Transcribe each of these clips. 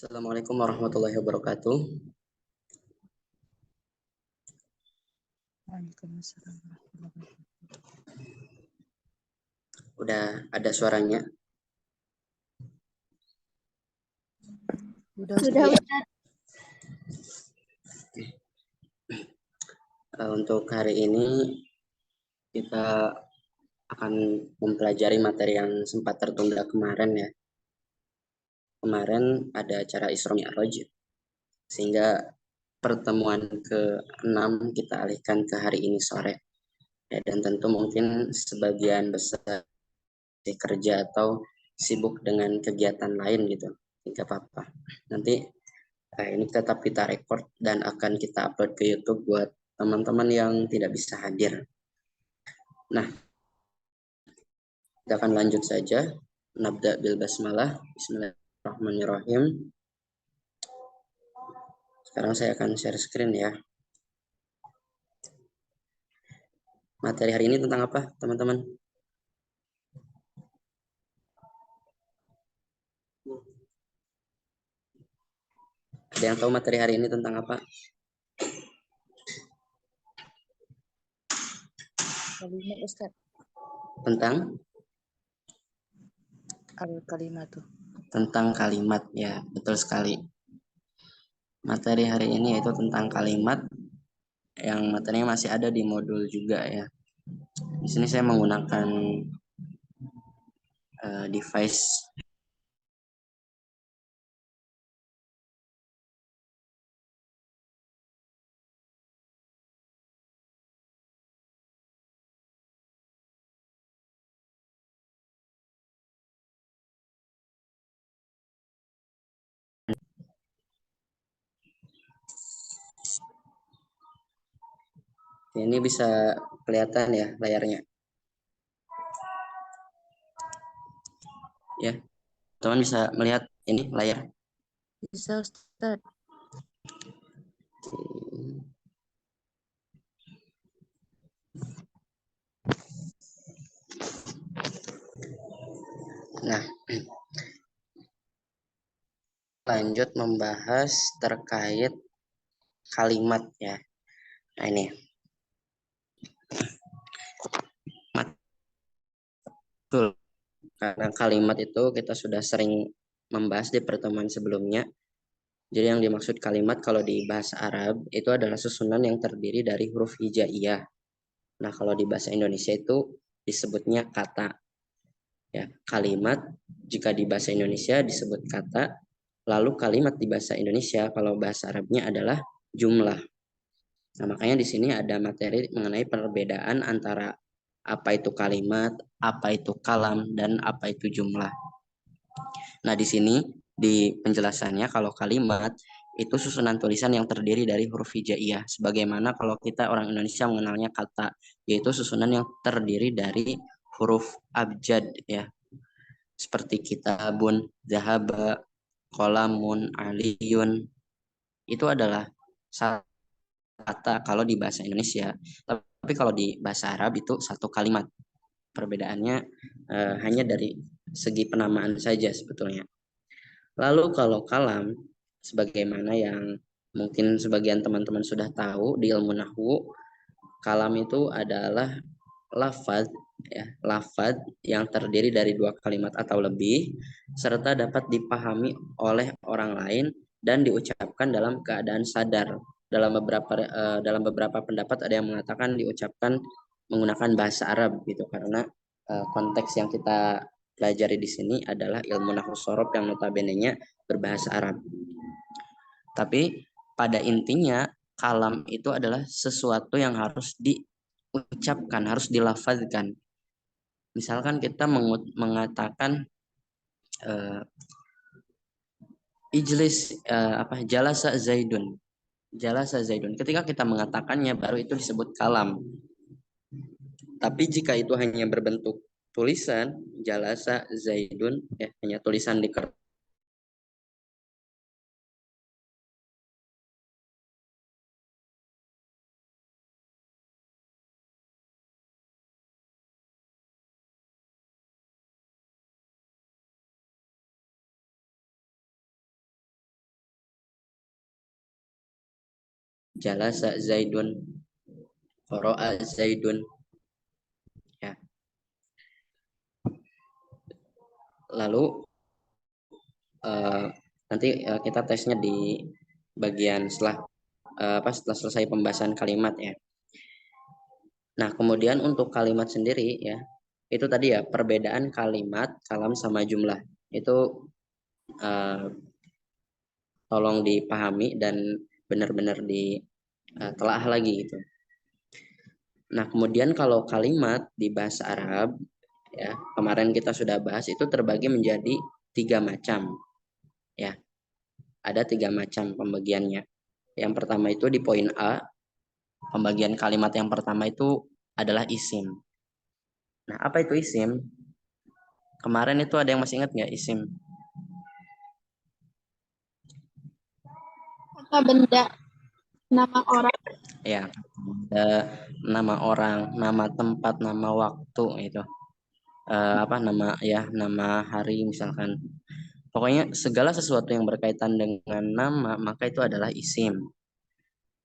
Assalamualaikum warahmatullahi wabarakatuh. Waalaikumsalam warahmatullahi wabarakatuh. Udah ada suaranya? Sudah Sudah, Ustaz. Ustaz. Untuk hari ini kita akan mempelajari materi yang sempat tertunda kemarin ya. Kemarin ada acara Isra Mi'raj, sehingga pertemuan ke-6 kita alihkan ke hari ini sore. Ya, dan tentu mungkin sebagian besar kerja atau sibuk dengan kegiatan lain gitu. Tidak apa-apa. Nanti ini tetap kita record dan akan kita upload ke YouTube buat teman-teman yang tidak bisa hadir. Nah, kita akan lanjut saja. Nabda bil basmalah. Bismillahirrahmanirrahim. Sekarang saya akan share screen ya. Materi hari ini tentang apa, teman-teman? Ada yang tahu materi hari ini tentang apa? Kalimat Ustaz. Tentang Kalimat tuh. tentang kalimat ya, betul sekali. Materi hari ini yaitu tentang kalimat yang materinya masih ada di modul juga ya. Di sini saya menggunakan device ini. Bisa kelihatan ya layarnya ya, teman bisa melihat ini layar. Bisa Ustaz. Nah, lanjut membahas terkait kalimat ya. Nah ini betul, karena kalimat itu kita sudah sering membahas di pertemuan sebelumnya. Jadi yang dimaksud kalimat kalau di bahasa Arab itu adalah susunan yang terdiri dari huruf hijaiyah. Nah kalau di bahasa Indonesia itu disebutnya kata. Ya, kalimat jika di bahasa Indonesia disebut kata, lalu kalimat di bahasa Indonesia kalau bahasa Arabnya adalah jumlah. Nah, makanya di sini ada materi mengenai perbedaan antara apa itu kalimat, apa itu kalam, dan apa itu jumlah. Nah, di sini di penjelasannya kalau kalimat itu susunan tulisan yang terdiri dari huruf hijaiyah. Sebagaimana kalau kita orang Indonesia mengenalnya kata, yaitu susunan yang terdiri dari huruf abjad ya. Seperti kitabun, zahaba, qalamun, aliyun. Itu adalah kata kalau di bahasa Indonesia. Tapi kalau di bahasa Arab itu satu kalimat. Perbedaannya hanya dari segi penamaan saja sebetulnya. Lalu kalau kalam, sebagaimana yang mungkin sebagian teman-teman sudah tahu di ilmu nahwu, kalam itu adalah lafaz ya, lafaz yang terdiri dari dua kalimat atau lebih serta dapat dipahami oleh orang lain dan diucapkan dalam keadaan sadar. Dalam beberapa pendapat ada yang mengatakan diucapkan menggunakan bahasa Arab gitu, karena konteks yang kita pelajari di sini adalah ilmu nahwu shorof yang notabene-nya berbahasa Arab. Tapi pada intinya kalam itu adalah sesuatu yang harus diucapkan, harus dilafazkan. Misalkan kita mengatakan ijlis jalasa zaidun. Jalasa zaidun. Ketika kita mengatakannya baru itu disebut kalam. Tapi jika itu hanya berbentuk tulisan, jalasa zaidun ya, hanya tulisan di kertas, jalasa Zaidun, qara'a Zaidun. Ya. Lalu nanti kita tesnya di bagian setelah selesai pembahasan kalimat ya. Nah, kemudian untuk kalimat sendiri ya, itu tadi ya perbedaan kalimat, kalam sama jumlah. Itu tolong dipahami dan benar-benar ditelaah lagi gitu. Nah, kemudian kalau kalimat di bahasa Arab ya, kemarin kita sudah bahas itu terbagi menjadi 3 macam. Ya, ada 3 macam pembagiannya. Yang pertama itu di poin A, pembagian kalimat yang pertama itu adalah isim. Nah, apa itu isim? Kemarin itu ada yang masih ingat nggak isim? Kata benda, nama orang. Ya, ada nama orang, nama tempat, nama waktu itu. Nama hari misalkan. Pokoknya segala sesuatu yang berkaitan dengan nama maka itu adalah isim.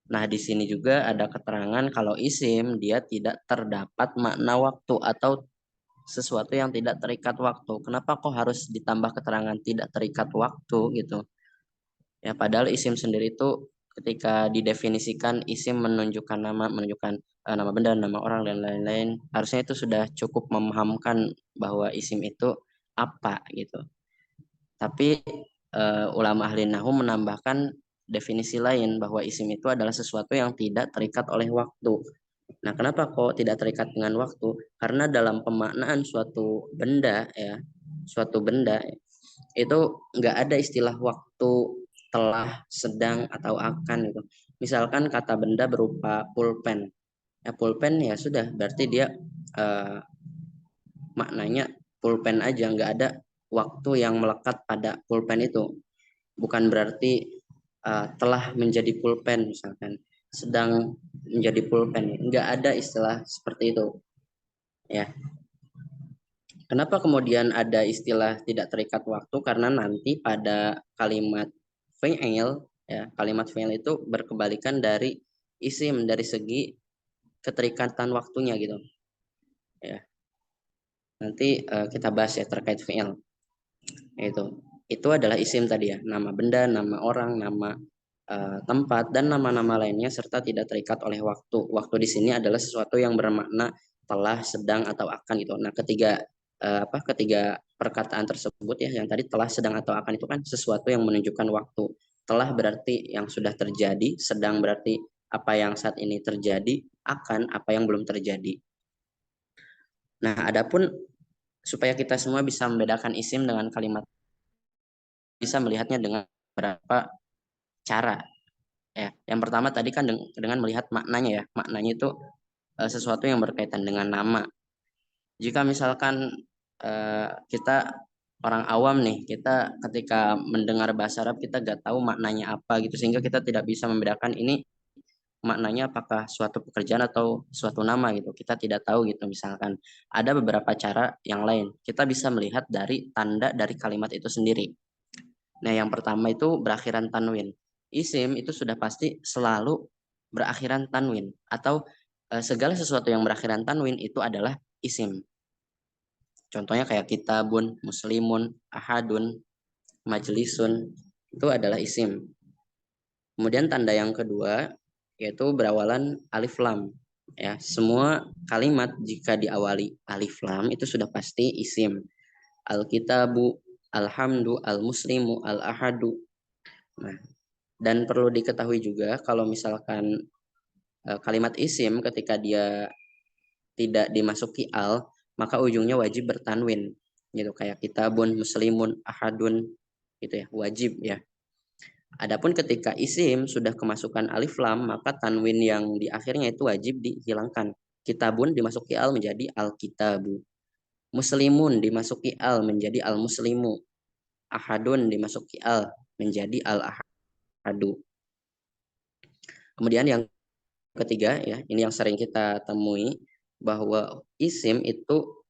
Nah, di sini juga ada keterangan kalau isim dia tidak terdapat makna waktu atau sesuatu yang tidak terikat waktu. Kenapa kok harus ditambah keterangan tidak terikat waktu gitu? Ya, padahal isim sendiri itu ketika didefinisikan isim menunjukkan nama, menunjukkan nama benda, nama orang dan lain-lain, harusnya itu sudah cukup memahamkan bahwa isim itu apa gitu. Tapi ulama ahli nahwu menambahkan definisi lain bahwa isim itu adalah sesuatu yang tidak terikat oleh waktu. Nah, kenapa kok tidak terikat dengan waktu? Karena dalam pemaknaan suatu benda ya, suatu benda itu nggak ada istilah waktu, telah, sedang atau akan gitu. Misalkan kata benda berupa pulpen. Ya, pulpen ya sudah berarti dia maknanya pulpen aja, nggak ada waktu yang melekat pada pulpen itu. Bukan berarti telah menjadi pulpen misalkan, sedang menjadi pulpen, nggak ada istilah seperti itu ya. Kenapa kemudian ada istilah tidak terikat waktu? Karena nanti pada kalimat fi'il ya, kalimat fi'il itu berkebalikan dari isim dari segi keterikatan waktunya gitu ya. Nanti kita bahas ya terkait fi'il. Itu adalah isim tadi ya, nama benda, nama orang, nama tempat dan nama-nama lainnya serta tidak terikat oleh waktu. Waktu di sini adalah sesuatu yang bermakna telah, sedang atau akan gitu. Nah, ketiga perkataan tersebut ya, yang tadi telah, sedang atau akan itu kan sesuatu yang menunjukkan waktu. Telah berarti yang sudah terjadi, sedang berarti apa yang saat ini terjadi, akan apa yang belum terjadi. Nah, adapun supaya kita semua bisa membedakan isim dengan kalimat, bisa melihatnya dengan beberapa cara ya. Yang pertama tadi kan dengan melihat maknanya ya. Maknanya itu sesuatu yang berkaitan dengan nama. Jika misalkan kita orang awam nih, kita ketika mendengar bahasa Arab kita gak tahu maknanya apa gitu, sehingga kita tidak bisa membedakan ini maknanya apakah suatu pekerjaan atau suatu nama gitu. Kita tidak tahu gitu. Misalkan ada beberapa cara yang lain. Kita bisa melihat dari tanda dari kalimat itu sendiri. Nah, yang pertama itu berakhiran tanwin. Isim itu sudah pasti selalu berakhiran tanwin atau segala sesuatu yang berakhiran tanwin itu adalah isim. Contohnya kayak kitabun, muslimun, ahadun, majlisun itu adalah isim. Kemudian tanda yang kedua yaitu berawalan alif lam. Ya, semua kalimat jika diawali alif lam itu sudah pasti isim. Al-kitabu, alhamdu, al-muslimu, al-ahadu. Nah, dan perlu diketahui juga kalau misalkan kalimat isim ketika dia tidak dimasuki al, maka ujungnya wajib bertanwin. Gitu kayak kitabun, muslimun, ahadun gitu ya, wajib ya. Adapun ketika isim sudah kemasukan alif lam, maka tanwin yang di akhirnya itu wajib dihilangkan. Kitabun dimasuki al menjadi al-kitabu. Muslimun dimasuki al menjadi al-muslimu. Ahadun dimasuki al menjadi al-ahadu. Kemudian yang ketiga ya, ini yang sering kita temui bahwa isim itu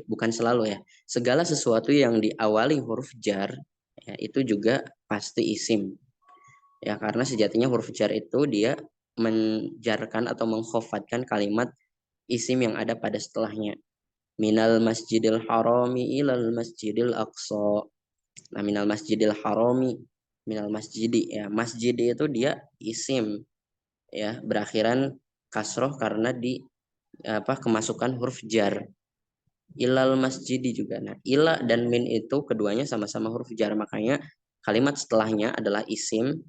bukan selalu ya, segala sesuatu yang diawali huruf jar ya, itu juga pasti isim. Ya, karena sejatinya huruf jar itu dia menjarkan atau mengkhofatkan kalimat isim yang ada pada setelahnya. Minal masjidil harami ilal masjidil aqsa. Nah, minal masjidil harami, minal masjidi ya. Masjidi itu dia isim ya, berakhiran kasroh karena di kemasukan huruf jar. Ilal masjidi juga. Nah, ila dan min itu keduanya sama-sama huruf jar, makanya kalimat setelahnya adalah isim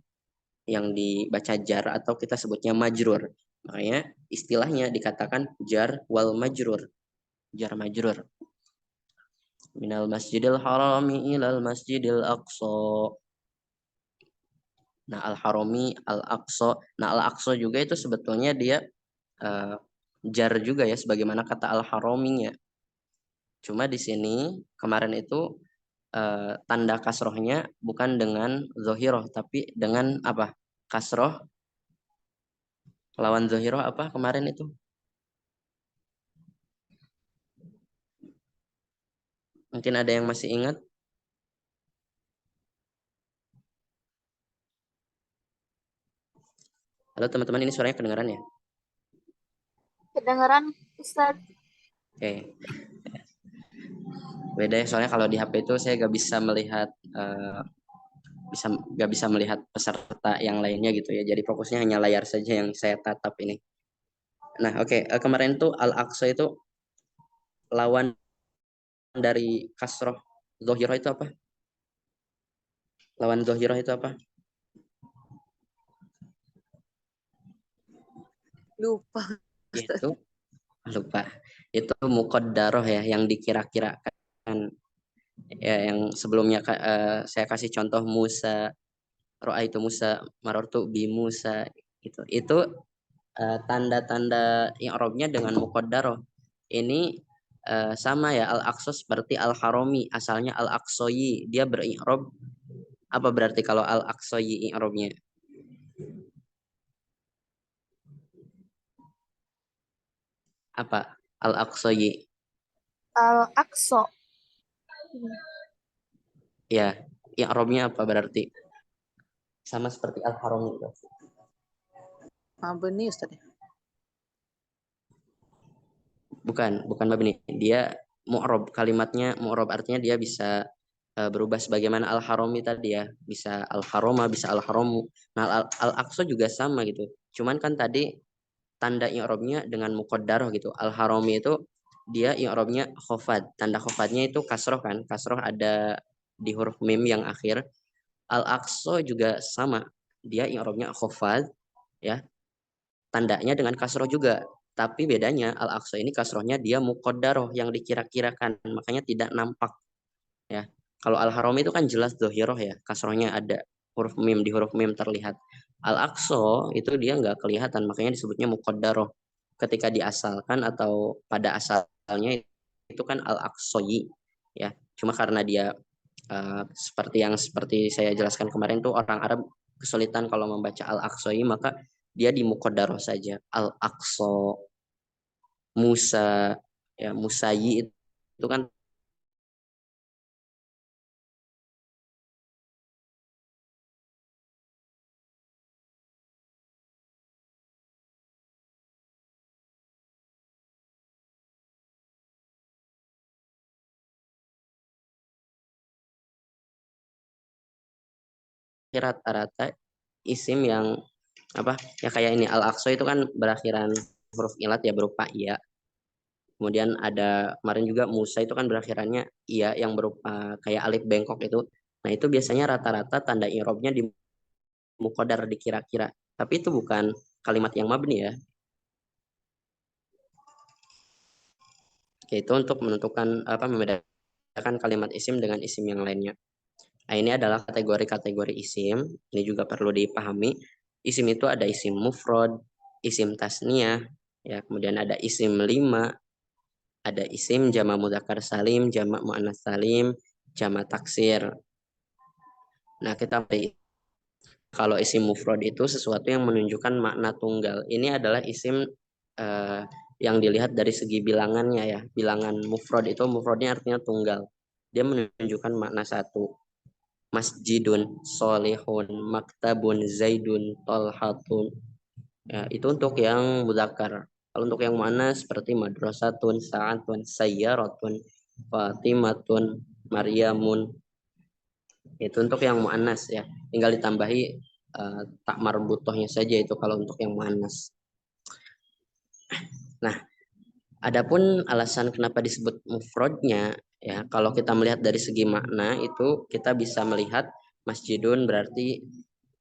yang dibaca jar atau kita sebutnya majrur. Makanya istilahnya dikatakan jar wal majrur. Jar majrur. Minal masjidil harami ilal masjidil aqsa. Nah, al-harami, al-aqsa. Nah, al-aqsa juga itu sebetulnya dia uh, jar juga ya, sebagaimana kata al-haraminya. Cuma di sini kemarin itu tanda kasrohnya bukan dengan zohiroh, tapi dengan apa? Kasroh lawan zohiroh apa kemarin itu? Mungkin ada yang masih ingat? Halo teman-teman, ini suaranya kedengaran ya? Kedengeran, Ustaz. Oke. Beda ya, soalnya kalau di HP itu saya gak bisa melihat gak bisa melihat peserta yang lainnya gitu ya. Jadi fokusnya hanya layar saja yang saya tatap ini. Nah, oke. Kemarin tuh al-aqsa itu lawan dari kasroh zohiroh itu apa? Lawan zohiroh itu apa? Lupa. Itu lupa. Itu muqaddaroh ya, yang dikira-kirakan ya, yang sebelumnya saya kasih contoh Musa, roa itu Musa, marortu bi Musa, itu tanda-tanda i'rabnya dengan muqaddaroh ini sama ya. Al-aqsa seperti al-harami, asalnya al-aqsayi, dia beri'rab apa berarti kalau al-aqsayi i'rabnya? Apa al-aqsayi? Al-Aqsa. Ya, i'rabnya apa berarti? Sama seperti al-harami itu. Benih Ustaz. Bukan mabni. Dia mu'rab, kalimatnya mu'rab, artinya dia bisa berubah sebagaimana al-harami tadi ya, bisa al-haroma, bisa al-haramu. Nah, al-aqsa juga sama gitu. Cuman kan tadi tanda i'rabnya dengan muqaddarah gitu. Al-harami itu dia i'rabnya khofad. Tanda khofadnya itu kasroh kan. Kasroh ada di huruf mim yang akhir. Al-aqsa juga sama. Dia i'rabnya khofad ya. Tandanya dengan kasroh juga. Tapi bedanya al-aqsa ini kasrohnya dia muqaddaroh yang dikira-kirakan. Makanya tidak nampak ya. Kalau al-haram itu kan jelas dohiroh ya. Kasrohnya ada huruf mim, di huruf mim terlihat. Al-aqsa itu dia nggak kelihatan. Makanya disebutnya muqaddaroh. Ketika diasalkan atau pada asalnya itu kan al-aqsayi ya. Cuma karena dia seperti saya jelaskan kemarin tuh orang Arab kesulitan kalau membaca al-aqsayi, maka dia di muqaddaroh saja. Al-aqsa, Musa, ya Musayi itu kan rata-rata isim yang apa ya, kayak ini al-aqsa itu kan berakhiran huruf ilat ya, berupa iya. Kemudian ada kemarin juga Musa itu kan berakhirannya iya yang berupa kayak alif bengkok itu. Nah, itu biasanya rata-rata tanda i'rabnya di muqaddar, dikira-kira. Tapi itu bukan kalimat yang mabni ya. Yaitu untuk menentukan apa, membedakan kalimat isim dengan isim yang lainnya. Nah, ini adalah kategori-kategori isim. Ini juga perlu dipahami. Isim itu ada isim mufrad, isim tasniyah, ya, kemudian ada isim lima, ada isim jama mudzakkar salim, jama muannas salim, jama taksir. Nah, kita kalau isim mufrad itu sesuatu yang menunjukkan makna tunggal. Ini adalah isim eh, yang dilihat dari segi bilangannya ya. Bilangan mufrad itu, mufradnya artinya tunggal. Dia menunjukkan makna satu. masjidun, solihun, maktabun, zaidun, tolhatun. Ya, itu untuk yang mudzakkar. Kalau untuk yang muannas seperti madrasatun, sa'atun, sayyaratun, fatimatun, maryamun. Itu untuk yang muannas ya. Tinggal ditambahi tak marbutohnya saja itu kalau untuk yang muannas. Nah, adapun alasan kenapa disebut mufradnya ya, kalau kita melihat dari segi makna itu kita bisa melihat masjidun berarti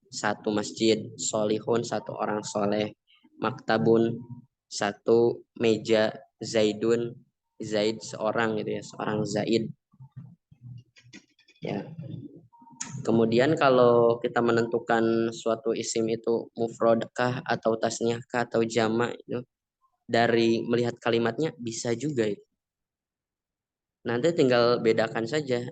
satu masjid, solihun satu orang soleh, maktabun satu meja, zaidun zaid seorang gitu ya, seorang zaid ya. Kemudian kalau kita menentukan suatu isim itu mufradkah atau tasniahkah atau jamak itu dari melihat kalimatnya bisa juga itu. Nanti tinggal bedakan saja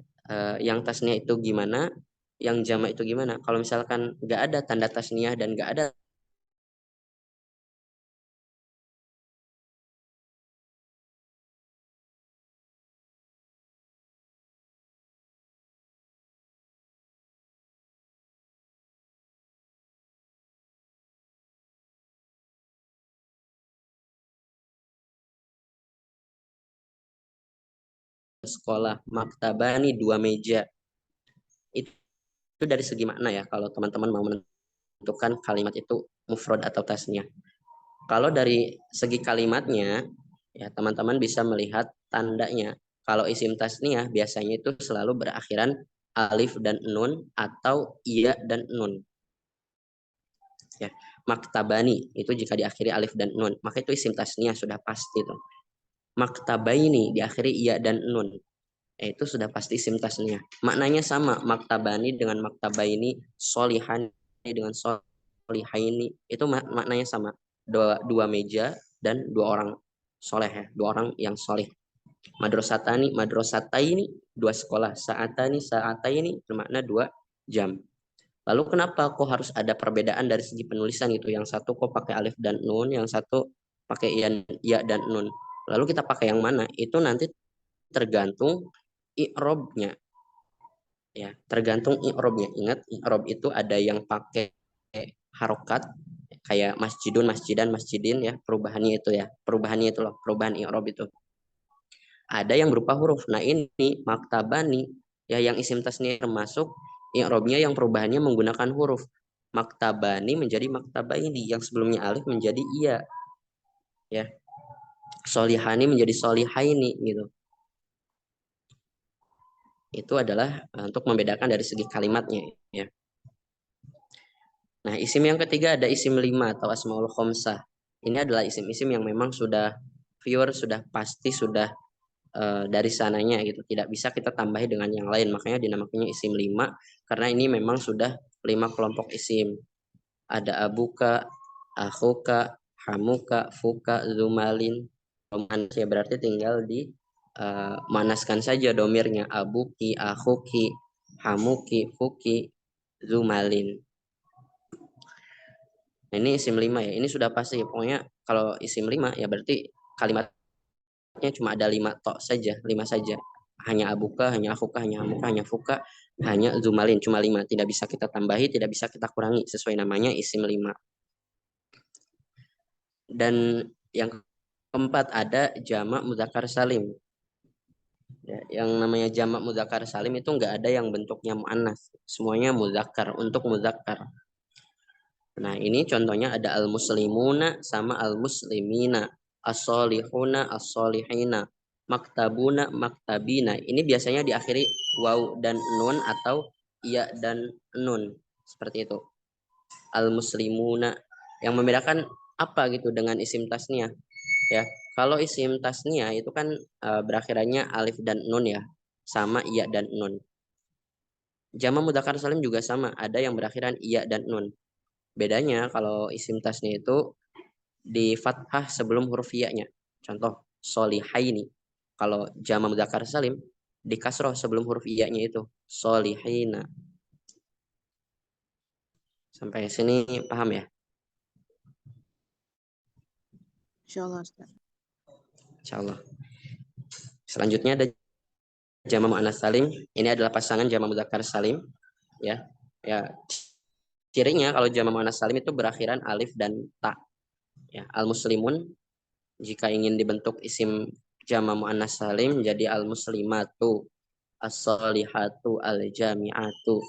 yang tasniah itu gimana, yang jamak itu gimana. Kalau misalkan nggak ada tanda tasniah dan nggak ada sekolah, maktabani dua meja, itu dari segi makna ya. Kalau teman-teman mau menentukan kalimat itu mufrad atau tasniah. Kalau dari segi kalimatnya, ya teman-teman bisa melihat tandanya. Kalau isim tasniah biasanya itu selalu berakhiran alif dan nun atau iya dan nun. Ya, maktabani itu jika diakhiri alif dan nun, maka itu isim tasniah sudah pasti tuh. Maktabaini diakhiri iya dan nun, itu sudah pasti isim tasniah. Maknanya sama, maktabani dengan maktabaini, solihani dengan solihaini, itu maknanya sama. Dua meja dan dua orang soleh ya, dua orang yang soleh. Madrasatani, madrasataini, dua sekolah. Saatani, saataini, bermakna dua jam. Lalu kenapa kok harus ada perbedaan dari segi penulisan gitu? Yang satu kok pakai alif dan nun, yang satu pakai ya dan nun. Lalu kita pakai yang mana? Itu nanti tergantung i'robnya ya, tergantung i'robnya. Ingat i'rob itu ada yang pakai harokat kayak masjidun, masjidan, masjidin ya, perubahannya itu ya, perubahannya itu loh, perubahan i'rob itu. Ada yang berupa huruf. Nah, ini maktabani ya, yang isim tasniah termasuk i'robnya yang perubahannya menggunakan huruf. Maktabani menjadi maktabaini, yang sebelumnya alif menjadi iya ya. Solihani menjadi solihaini gitu. Itu adalah untuk membedakan dari segi kalimatnya ya. Nah, isim yang ketiga ada isim lima atau asmaul khomsah. Ini adalah isim-isim yang memang sudah pure, sudah pasti, sudah dari sananya gitu. Tidak bisa kita tambahi dengan yang lain. Makanya dinamakannya isim lima, karena ini memang sudah 5 kelompok isim. Ada abuka, akhuka, hamuka, fuka, zumalin. Ya berarti tinggal di manaskan saja domirnya. Abuki, akhuki, hamuki, fuki, zumalin. Nah, ini isim 5 ya. Ini sudah pasti. Pokoknya kalau isim 5 ya berarti kalimatnya cuma ada 5 tok saja, 5 saja. Hanya abuka, hanya akuka, hanya hamuka, hanya fuka, hanya zumalin, cuma 5. Tidak bisa kita tambahi, tidak bisa kita kurangi. Sesuai namanya isim 5. Dan yang keempat ada jamak mudzakkar salim. Ya, yang namanya jamak mudzakkar salim itu enggak ada yang bentuknya muannas. Semuanya mudzakkar, untuk mudzakkar. Nah, ini contohnya ada al-muslimuna sama al-muslimina, as-solihuna, as-solihina, maktabuna, maktabina. Ini biasanya diakhiri waw dan nun atau iya dan nun. Seperti itu. Al-muslimuna. Yang membedakan apa gitu dengan isim tasniah? Ya, kalau isim tasniah itu kan berakhirannya alif dan nun ya, sama iya dan nun. Jamak mudzakkar salim juga sama, ada yang berakhiran iya dan nun. Bedanya kalau isim tasnya itu di fathah sebelum huruf iya-nya. Contoh solihaini. Kalau jama mudzakkar salim di kasroh sebelum huruf iya-nya itu solihina. Sampai sini paham ya? Insyaallah Ustaz. Insyaallah. Selanjutnya ada jama muannats salim. Ini adalah pasangan jama mudzakkar salim. ya. Ya, cirinya kalau jamak muannats salim itu berakhiran alif dan ta. Ya, al-muslimun jika ingin dibentuk isim jamak muannats salim jadi al-muslimatu, as-solihatu, al-jami'atu.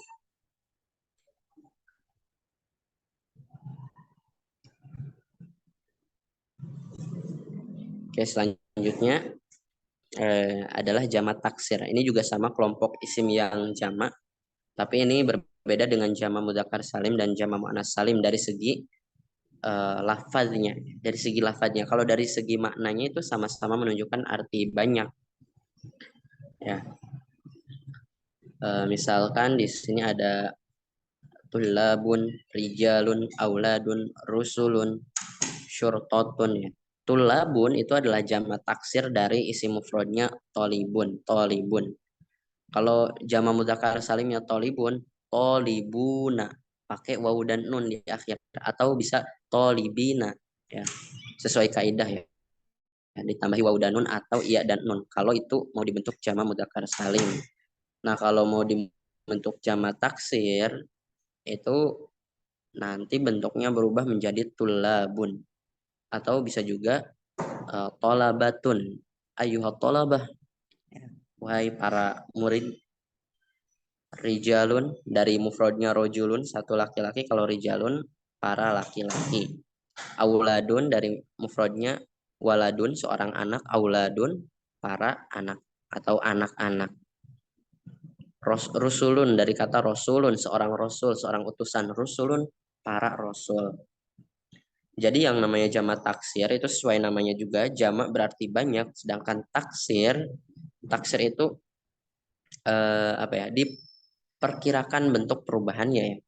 Oke, selanjutnya adalah jamak taksir. Ini juga sama kelompok isim yang jamak, tapi ini berbeda dengan jamak mudzakkar salim dan jamak muannats salim dari segi lafaznya. Dari segi lafaznya, kalau dari segi maknanya itu sama-sama menunjukkan arti banyak. Ya, misalkan di sini ada tulabun, rijalun, auladun, rusulun, syurtotun ya. Tulabun itu adalah jamak taksir dari isim mufradnya tolibun, tolibun. Kalau jamak mudzakkar salimnya tolibun, tolibuna, pakai wawu dan nun di akhir, atau bisa tolibina ya. Sesuai kaidah ya. Ditambahi wawu dan nun atau iya dan nun. Kalau itu mau dibentuk jamak mudzakkar salim. Nah, kalau mau dibentuk jamak taksir itu nanti bentuknya berubah menjadi tulabun atau bisa juga tolabatun, ayuhat tolabah, wahai para murid. Rijalun dari mufradnya rojulun, satu laki-laki. Kalau rijalun para laki-laki. Auladun dari mufradnya waladun, seorang anak. Auladun para anak atau anak-anak. Rusulun dari kata rasulun, seorang rasul, seorang utusan. Rusulun para rasul. Jadi yang namanya jamak taksir itu sesuai namanya juga, jamak berarti banyak, sedangkan taksir itu apa ya, diperkirakan bentuk perubahannya ya.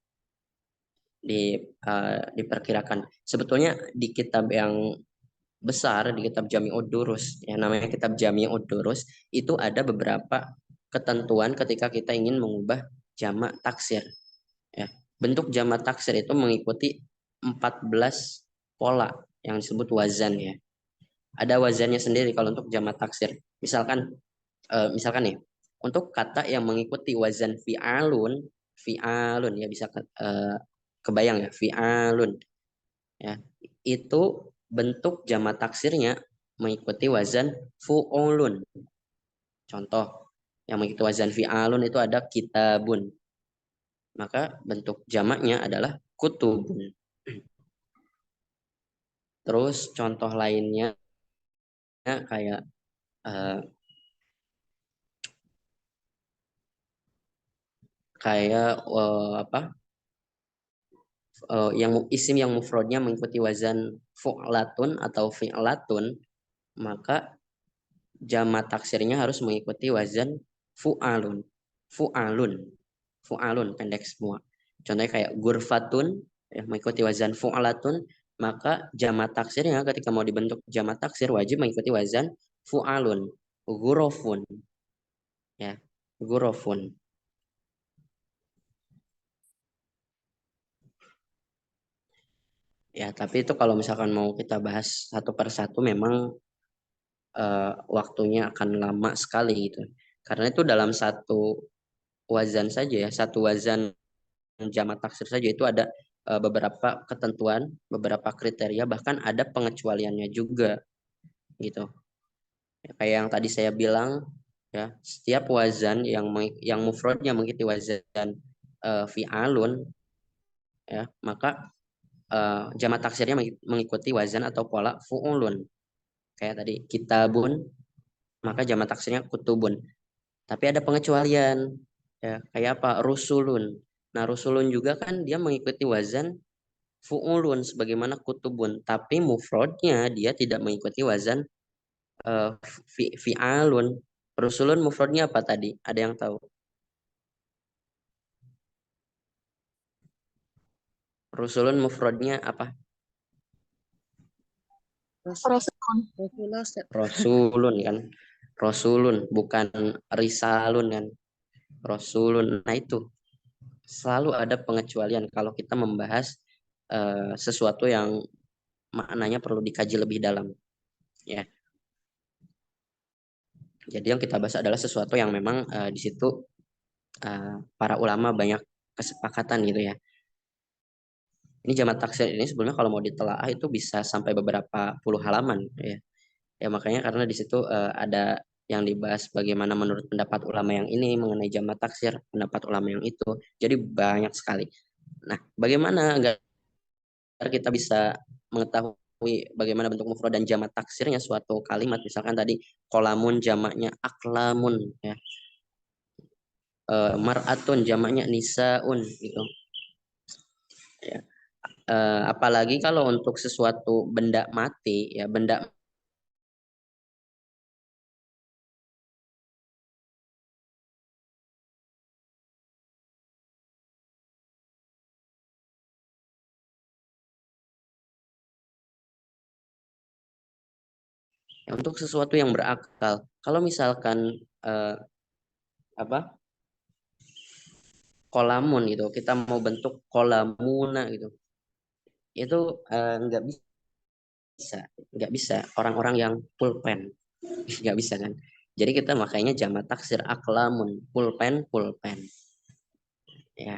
Diperkirakan. Sebetulnya di kitab yang besar, di kitab Jami'ud Durus, yang namanya kitab Jami'ud Durus, itu ada beberapa ketentuan ketika kita ingin mengubah jamak taksir. Ya. Bentuk jamak taksir itu mengikuti 14 pola yang disebut wazan ya. Ada wazannya sendiri kalau untuk jamak taksir. Misalkan nih, untuk kata yang mengikuti wazan fi'alun, fi'alun ya bisa kebayang ya, fi'alun ya. Itu bentuk jamak taksirnya mengikuti wazan fu'ulun. Contoh yang mengikuti wazan fi'alun itu ada kitabun. Maka bentuk jamaknya adalah kutubun. Terus contoh lainnya kayak eh, apa? Yang isim yang mufradnya mengikuti wazan fu'latun atau fi'latun, maka jamak taksirnya harus mengikuti wazan fu'alun. Fu'alun. Fu'alun pendek semua. Contohnya kayak gurfatun ya, mengikuti wazan fu'alatun, maka jamak taksirnya ketika mau dibentuk jamak taksir wajib mengikuti wazan fu'alun. Gurofun ya. Gurofun. Ya, tapi itu kalau misalkan mau kita bahas satu per satu memang waktunya akan lama sekali gitu. Karena itu dalam satu wazan saja ya, satu wazan jamak taksir saja itu ada beberapa ketentuan, beberapa kriteria, bahkan ada pengecualiannya juga gitu. Ya, kayak yang tadi saya bilang ya, setiap wazan yang mufradnya mengikuti wazan fi'alun ya, maka jamak taksirnya mengikuti wazan atau pola fu'ulun. Kayak tadi kitabun, maka jamak taksirnya kutubun. Tapi ada pengecualian ya, kayak apa? Rusulun. Nah, rusulun juga kan dia mengikuti wazan fu'ulun sebagaimana kutubun, tapi mufradnya dia tidak mengikuti wazan fi'alun. Rusulun mufradnya apa tadi? Ada yang tahu? Rusulun mufradnya apa? Rasulun kan. Rasulun bukan risalun kan. Rasulun. Nah, itu selalu ada pengecualian kalau kita membahas sesuatu yang maknanya perlu dikaji lebih dalam ya. Jadi yang kita bahas adalah sesuatu yang memang di situ para ulama banyak kesepakatan gitu ya. Ini jamak taksir ini sebelumnya kalau mau ditelaah itu bisa sampai beberapa puluh halaman ya. Ya makanya karena di situ ada yang dibahas bagaimana menurut pendapat ulama yang ini mengenai jamak taksir, pendapat ulama yang itu. Jadi banyak sekali. Nah, bagaimana agar kita bisa mengetahui bagaimana bentuk mufrad dan jamak taksirnya suatu kalimat? Misalkan tadi kolamun jamaknya aklamun ya. Mar'atun jamaknya nisaun gitu. Ya. Apalagi kalau untuk sesuatu benda mati ya, benda ya, untuk sesuatu yang berakal. Kalau misalkan apa kolamun gitu, kita mau bentuk kolamuna gitu, itu nggak bisa, nggak bisa. Orang-orang yang pulpen nggak bisa kan. Jadi kita makanya jamak taksir aklamun, pulpen ya.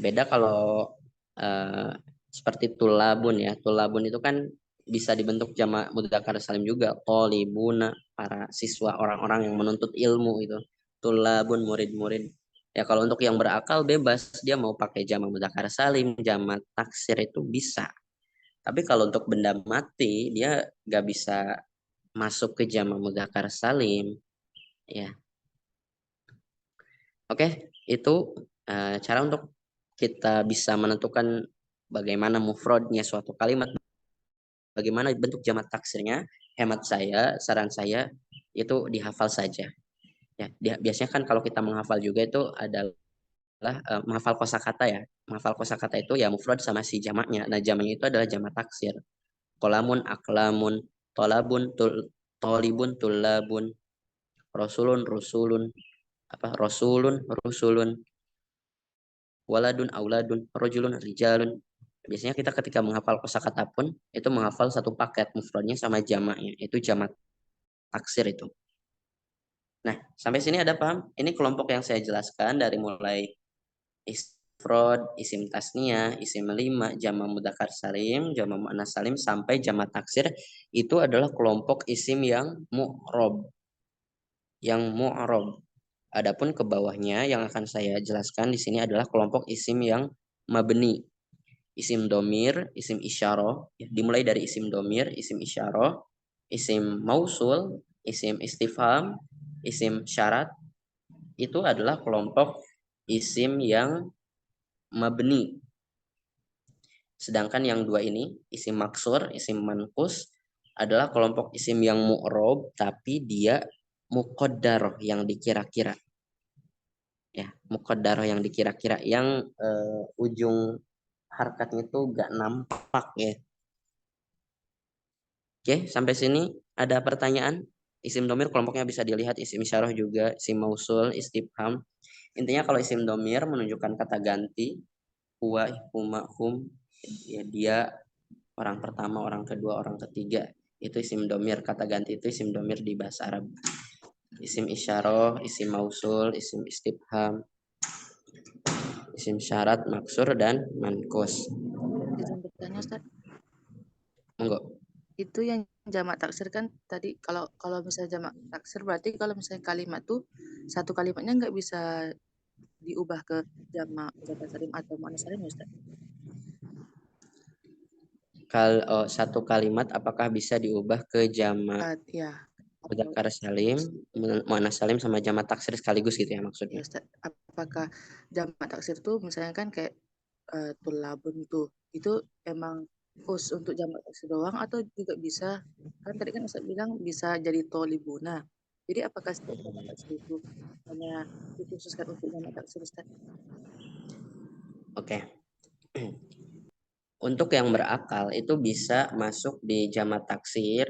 Beda kalau eh, seperti tulabun ya. Tulabun itu kan bisa dibentuk jamak mudzakkar salim juga. Tolibuna, para siswa, orang-orang yang menuntut ilmu itu. Tulabun, murid-murid. Ya kalau untuk yang berakal bebas, dia mau pakai jamak mudzakkar salim, jamak taksir itu bisa. Tapi kalau untuk benda mati, dia nggak bisa masuk ke jamak mudzakkar salim. Ya, oke, itu cara untuk kita bisa menentukan bagaimana mufradnya suatu kalimat, bagaimana bentuk jamak taksirnya. Hemat saya, saran saya itu dihafal saja. Ya, biasanya kan kalau kita menghafal juga itu adalah menghafal kosakata ya. Menghafal kosakata itu ya mufrad sama si jamaknya. Nah, jamaknya itu adalah jamak taksir. Kolamun, aklamun, tolabun, tolibun, tulabun, rasulun, rusulun, apa rasulun, rusulun, waladun, auladun, rojulun, rijalun. Biasanya kita ketika menghafal kosakata pun itu menghafal satu paket mufradnya sama jamaknya. Itu jamak taksir itu. Nah, sampai sini ada paham? Ini kelompok yang saya jelaskan dari mulai isfrod, isim tasniyah, isim lima, jamak mudzakkar salim, jamak muannas salim sampai jamak taksir itu adalah kelompok isim yang mu'rob, Adapun ke bawahnya yang akan saya jelaskan di sini adalah kelompok isim yang mabni. Isim domir, isim isyarah, ya, dimulai dari isim domir, isim isyarah, isim mausul, isim istifham, isim syarat, itu adalah kelompok isim yang mabni. Sedangkan yang dua ini, isim maksur, isim manqus, adalah kelompok isim yang mu'rob, tapi dia muqaddarah yang dikira-kira. Ya, muqaddarah yang dikira-kira, yang ujung harkatnya itu gak nampak ya. Oke, sampai sini ada pertanyaan? Isim domir kelompoknya bisa dilihat, isim isyarah juga, isim mausul, istifham. Intinya kalau isim domir menunjukkan kata ganti, huwa, huma, hum, ya dia, orang pertama, orang kedua, orang ketiga. Itu isim domir, kata ganti itu isim domir di bahasa Arab. Isim isyarah, isim mausul, isim istifham, isim syarat, maksur, dan mankus. Izin bertanya, Ustaz. Monggo. Itu yang jamak taksir kan tadi kalau kalau misalnya jamak taksir berarti kalau misalnya kalimat tuh satu kalimatnya nggak bisa diubah ke jamak mudzakkar salim atau muannas salim ya, Ustaz? Kalau satu kalimat apakah bisa diubah ke jamak Ya. Atau mudzakkar salim, muannas salim sama jamak taksir sekaligus gitu ya ya, maksudnya? Ustaz. Apakah jamak taksir tuh misalnya kan kayak tulabun tuh itu emang khusus untuk jamak taksir doang atau juga bisa kan tadi kan Ustaz bilang bisa jadi tolibuna. Jadi apakah setiap jamak taksir itu hanya dikhususkan untuk jamak taksir, Ustaz? Oke. Untuk yang berakal itu bisa masuk di jamak taksir,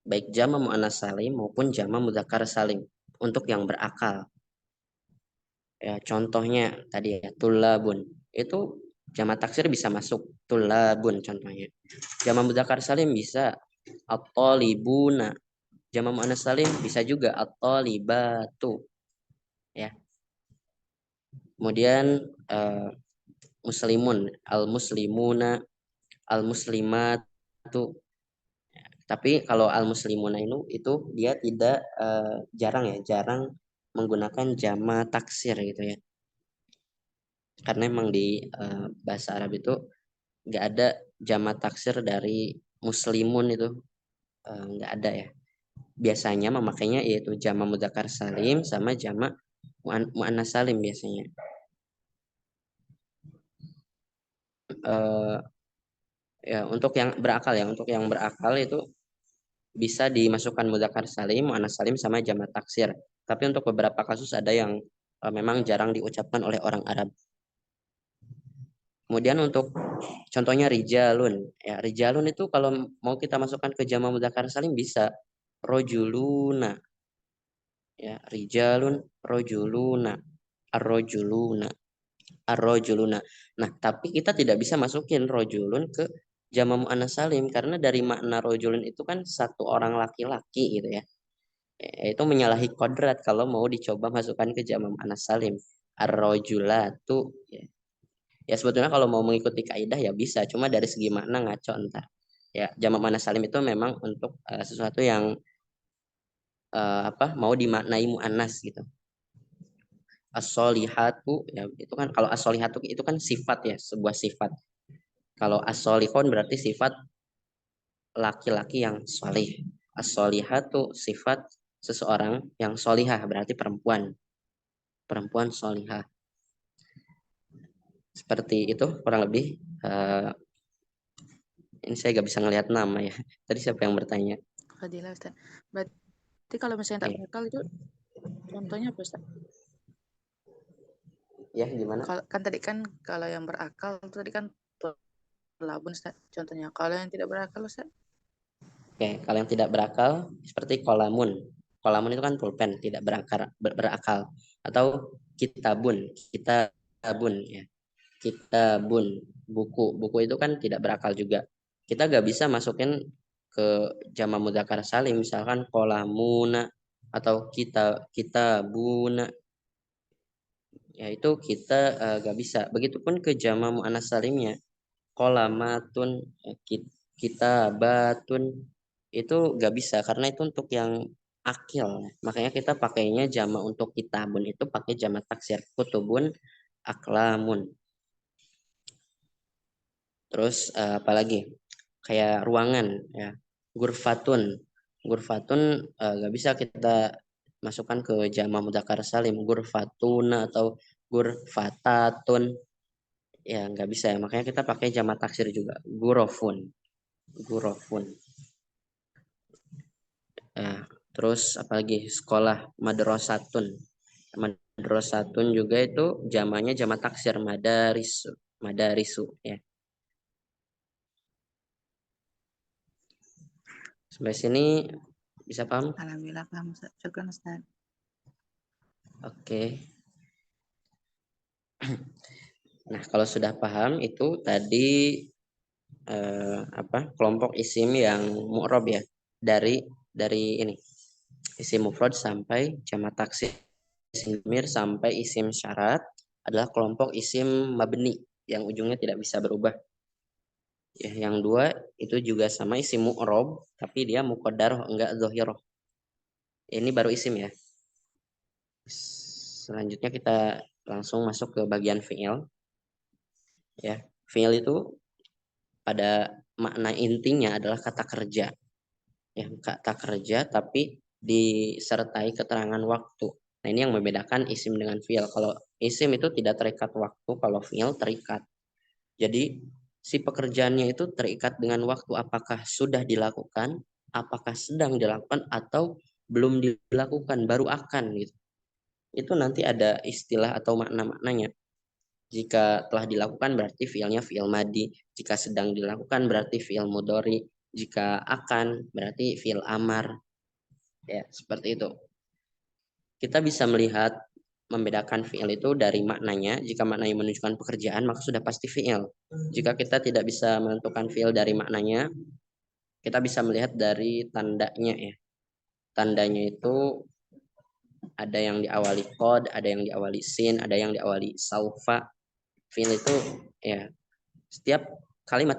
baik jamak muannas salim maupun jamak mudzakkar salim. Untuk yang berakal. Ya, contohnya tadi ya, tulabun. Itu jamak taksir bisa masuk tulabun contohnya. Jamak mudzakkar salim bisa at-talibuna. Jamak muannas salim bisa juga at-talibatu. Ya. Kemudian muslimun, al-muslimuna, al-muslimatu. Tapi kalau al-muslimuna itu dia tidak jarang menggunakan jama taksir gitu ya. Karena memang di bahasa Arab itu nggak ada jama taksir dari muslimun itu, nggak ada ya. Biasanya memakainya yaitu jama mudzakkar salim sama jama muannas salim biasanya. Ya untuk yang berakal itu bisa dimasukkan mudzakkar salim, muannas salim sama jamak taksir. Tapi untuk beberapa kasus ada yang memang jarang diucapkan oleh orang Arab. Kemudian untuk contohnya rijalun, ya rijalun itu kalau mau kita masukkan ke jamak mudzakkar salim bisa rojuluna, ya rijalun, rojuluna, arrojuluna, arrojuluna. Nah, tapi kita tidak bisa masukin rojulun ke jama muannas salim karena dari makna rojulun itu kan satu orang laki-laki gitu ya. Itu menyalahi kodrat kalau mau dicoba masukkan ke jama muannas salim. Arrojulatu ya. Ya sebetulnya kalau mau mengikuti kaidah ya bisa, cuma dari segi makna ngaco ntar. Ya, jama muannas salim itu memang untuk sesuatu yang mau dimaknai muannas gitu. As-solihatu ya itu kan kalau as-solihatu itu kan sifat ya, sebuah sifat. Kalau as-solihun berarti sifat laki-laki yang solih. As-solihatu sifat seseorang yang solihah berarti perempuan. Perempuan solihah. Seperti itu kurang lebih. Ini saya gak bisa ngelihat nama ya. Tadi siapa yang bertanya? Fadilah Ustaz. Berarti kalau misalnya tak berakal itu contohnya apa Ustaz? Ya gimana? Kan tadi kan kalau yang berakal itu tadi kan labun Ustaz contohnya. Kalau yang tidak berakal Ustaz? Oke, kalau yang tidak berakal seperti kolamun. Kolamun itu kan pulpen, tidak berakal. Atau kitabun ya. Kitabun, buku. Buku itu kan tidak berakal juga. Kita gak bisa masukin ke jama mudzakkar salim misalkan kolamuna atau kitabuna. Ya itu kita gak bisa. Begitupun ke jama muannas salimnya. Kolamatun, kitabatun itu gak bisa karena itu untuk yang akil. Makanya kita pakainya jama untuk kitabun itu pakai jama taksir, kutubun, aklamun. Terus apalagi kayak ruangan ya, gurfatun. Gurfatun gak bisa kita masukkan ke jama mudzakkar salim, gurfatuna atau gurfatatun ya nggak bisa ya. Makanya kita pakai jama taksir juga, gurofun. Terus apalagi sekolah madrasatun. Madrasatun juga itu jamanya jama taksir madarisu ya. Sampai sini bisa paham? Alhamdulillah paham Ustaz. Syukran Ustaz. Oke. Nah, kalau sudah paham itu tadi kelompok isim yang mu'rob ya. Dari ini isim mufrad sampai jama taksir, isim mir sampai isim syarat adalah kelompok isim mabni yang ujungnya tidak bisa berubah. Ya, yang dua itu juga sama isim mu'rob tapi dia muqaddarah enggak dzohiroh. Ini baru isim ya. Selanjutnya kita langsung masuk ke bagian fi'il. Ya, fi'il itu pada makna intinya adalah kata kerja. Ya, kata kerja tapi disertai keterangan waktu. Nah, ini yang membedakan isim dengan fi'il. Kalau isim itu tidak terikat waktu, kalau fi'il terikat. Jadi si pekerjaannya itu terikat dengan waktu, apakah sudah dilakukan, apakah sedang dilakukan atau belum dilakukan, baru akan gitu. Itu nanti ada istilah atau makna-maknanya. Jika telah dilakukan berarti fi'ilnya fi'il madi, jika sedang dilakukan berarti fi'il mudhari, jika akan berarti fi'il amar. Ya, seperti itu. Kita bisa melihat membedakan fi'il itu dari maknanya. Jika maknanya menunjukkan pekerjaan maka sudah pasti fi'il. Jika kita tidak bisa menentukan fi'il dari maknanya, kita bisa melihat dari tandanya ya. Tandanya itu ada yang diawali qad, ada yang diawali sin, ada yang diawali saufa. Fi'il itu ya setiap kalimat